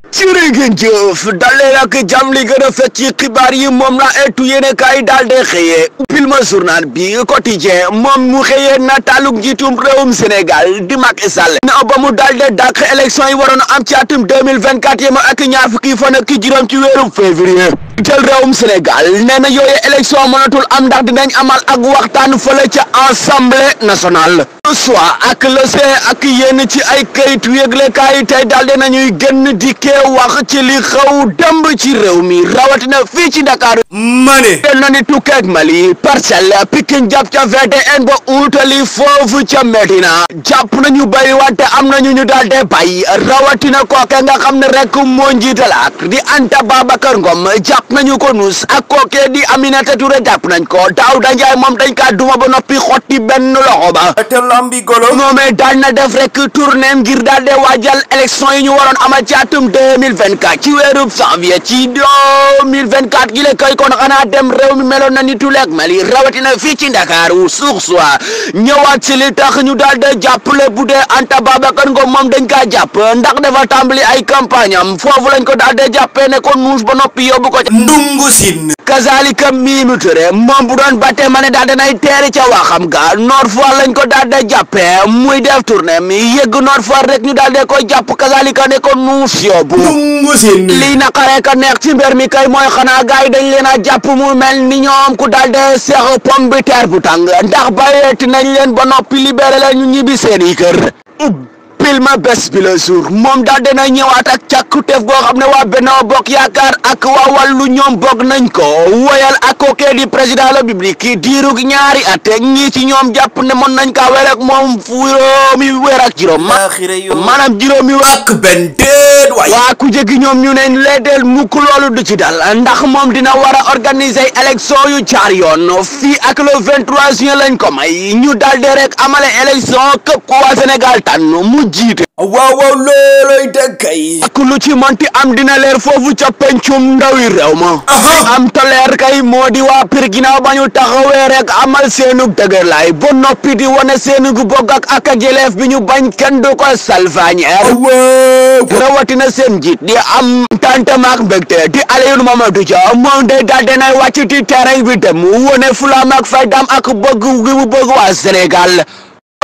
jërë ngeen jëf dalee ak jàmm li gën a fekk ci xibaar yi moom la etu yéene kaay daal de xëyee ubbil ma journal bi quotidien moom mu xëyee nataalug njiitum réewum Sénégal di Macky Sall na ba mu daal de dàq élection yi waroon a am ci atum 2024 yema ak ñaar fukki fan ak juróom ci weeru février tel réewum Sénégal nee na yooyu élection mënatul am ndax dinañ amal ak waxtaan fële ca assemblée nationale soit ak le ak yénn ci ay kayitu yëglekaay tey daal de nañuy génn di wax ci li xaw demb ci réew mi rawatina fii ci Dakar mane del na ni tukkeeg Mali Parcelles Pikine jàpp ca VDN ba utali foofu ca Medina jàpp nañu bàyyi wante am nañu ñu daal de bàyyi rawatina kooke nga xam ne rek moo njiital ak di Anta Babacar Ngom jàpp nañu ko nus ak kooke di Aminata Touré jàpp nañ ko Daouda Ndiaye moom dañ kaa duma ba noppi xotti benn loxo ba te lambi golo moomee daal na def rek tournée ngir daal de waajal élection yi ñu waroon amal ci atum 2024 ci weeru janvier ci 2024 gi la koy kon xanaa dem réew mi meloon na ni tuleeg Mali rawatina fii ci Ndakaaru suux soi ñëwaat ci li tax ñu daal de jàppale bu dee Anta Babacar Ngom moom dañ kaa jàpp ndax dafa tàmbali ay campagne am foofu lañ ko daal de jàppee ne ko nuus ba noppi yóbbu ko ca ndungu sin kazalika Mimi Touré moom bu doon batte ma ne daal danay teeri ca waxam ga Nord Foire lañ ko daal de jàppee muy def tournée mi yëgg Nord Foire rek ñu daal de koy jàpp kazalika ne ko nuus yóbbu lii naqaree ka neex ci mbir mi kay mooy xanaa gars yi dañ leen a jàpp mu mel ni ñoom ku daal de seex pomme de terre bu tàng ndax bàyyeeti nañ leen ba noppi libéré leen ñu ñibbi seeni kër pilma bés bi la jour moom daal dina ñëwaat ak càkkuteef goo xam ne waa Benno Bokk Yaakaar ak waa Wallu ñoom bokk nañ ko woyal ak kookee di président de la République diirug ñaari at ñii ci ñoom jàpp ne mën nañ kaa weer ak moom juróomi weer ak juróom maanaam juróomi weer ak benn déet waay waa ku jëgi ñoom ñu ne leedeel mukk loolu du ci dal ndax moom dina war a organiser élection yu jaar yoon fii ak le 23 juin lañ ko may ñu daal de rek amale élection képp ku waa Sénégal tànn mu jiite waaw looloy dëkkay ak lu ci manti am dina leer foofu ca pencum ndawi réew ma am to leer kay moo di waa Pire ginnaaw ba ñu taxawee rek amal seenug dëgër laay ba noppi di wane seenug bokk ak jëleef bi ñu bañ kenn du ko salfaañeer rawatina seen njiit di am tantamaak mbégte di Aliou Mamadou Dia moom day daal dinay wàcc ci terrain bi dem wone fulaam ak faydam ak bëgg gi mu bëgg waa Sénégal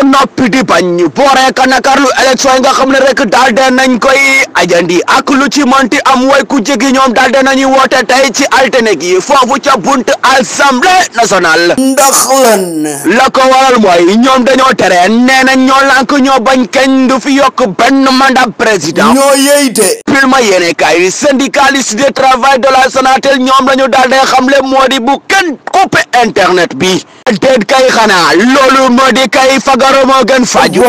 noppi di bañ booree ka nakarlu élection yi nga xam ne rek daal de nañ koy ajandi ak lu ci monti am way ku jegi ñoom daal de nañuy woote tey ci altine gi foofu ca bunt assemblée nationale ndax lan la ko waral mooy ñoom dañoo tere nee nañ ñoo lànk ñoo bañ kenn du fi yokk benn mandat président ñoo yeyte pilma yéene kay syndicaliste de travail de la Sonatel ñoom lañu daal de xamle moo di bu kenn coupé internet bi déet kay xanaa loolu moo di kay fagaro moo gën faju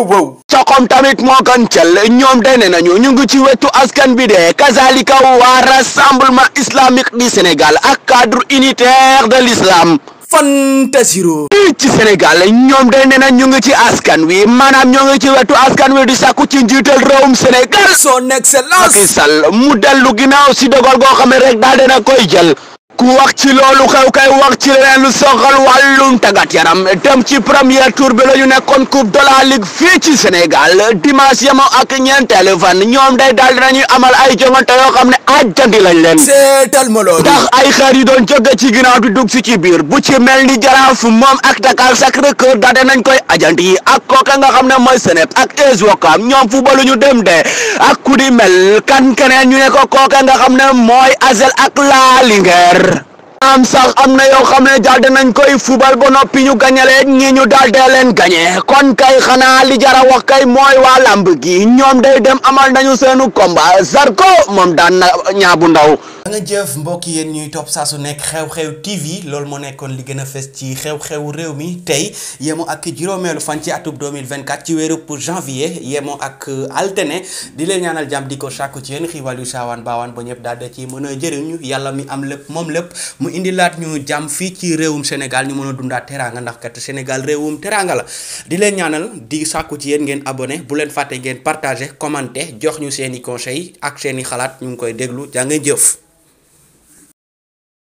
wow coxom tamit moo gën cel ñoom day ne nañu ñu ngi ci wetu askan bi de kazalika waa rassemblement islamique du Sénégal ak cadre unitaire de l'islam fantasiro ci Sénégal ñoom day ne na ñu ngi ci askan wi maanaam ñoo ngi ci wetu askan wi di sàkku ci njiital réewum Sénégal son excellence Macky Sall mu dellu ginnaaw si dogal goo xam ne rek daal dina koy jël ku wax ci loolu xew kay wax ci leneen lu soxal wàllum tàggat yaram dem ci premier tour bi la ñu nekkoon coupe de la ligue fii ci Sénégal dimanche yamo ak ñeenteelu fan ñoom day daal dinañuy amal ay jongante yoo xam ne ajjandi lañ leen seetal ma loolu ndax ay xeer yi doon jóge ci ginnaaw di dugg si ci biir bu ci mel ni Jaraaf moom ak Dakar Sacré-Cœur daal dinañ koy ajjandi ak kooka nga xam ne mooy Seneb ak AS Ouakam ñoom football ñu dem de ak ku di mel kan keneen ñu ne ko kooka nga xam ne mooy ASEL ak La Linguère am sax am na yoo xam ne daal dinañ koy fubal ba noppi ñu gañalee ñi ñu daal dee leen gañe kon kay xanaa li jara wax kay mooy waa lamb gi ñoom day dem amal nañu seenu combat Zarko moom daan na ñaabu ndaw nga jëf mbokk yéen ñuy topp saa su nekk xew-xew TV loolu moo nekkoon li gën a fes ci xew-xewu réew mi tey yemoo ak juróomeelu fan ci atub 2024 ci weeru pour janvier yemoo ak altine di leen ñaanal jàmm di ko sàkku ci yéen xiiwal yu saawaan baawaan ba ñëpp daal da ci mën a jëriñu yàlla mi am lépp moom lépp mu indilaat ñu jàmm fii ci réewum Sénégal ñu mën a dundaat teranga ndax kat Sénégal réewum teranga la di leen ñaanal di sàkku ci yéen ngeen abonné bu leen fàtte ngeen partagé commenté jox ñu seeni conseil ak seeni xalaat ñu ngi koy déglu jaa ngeen jëf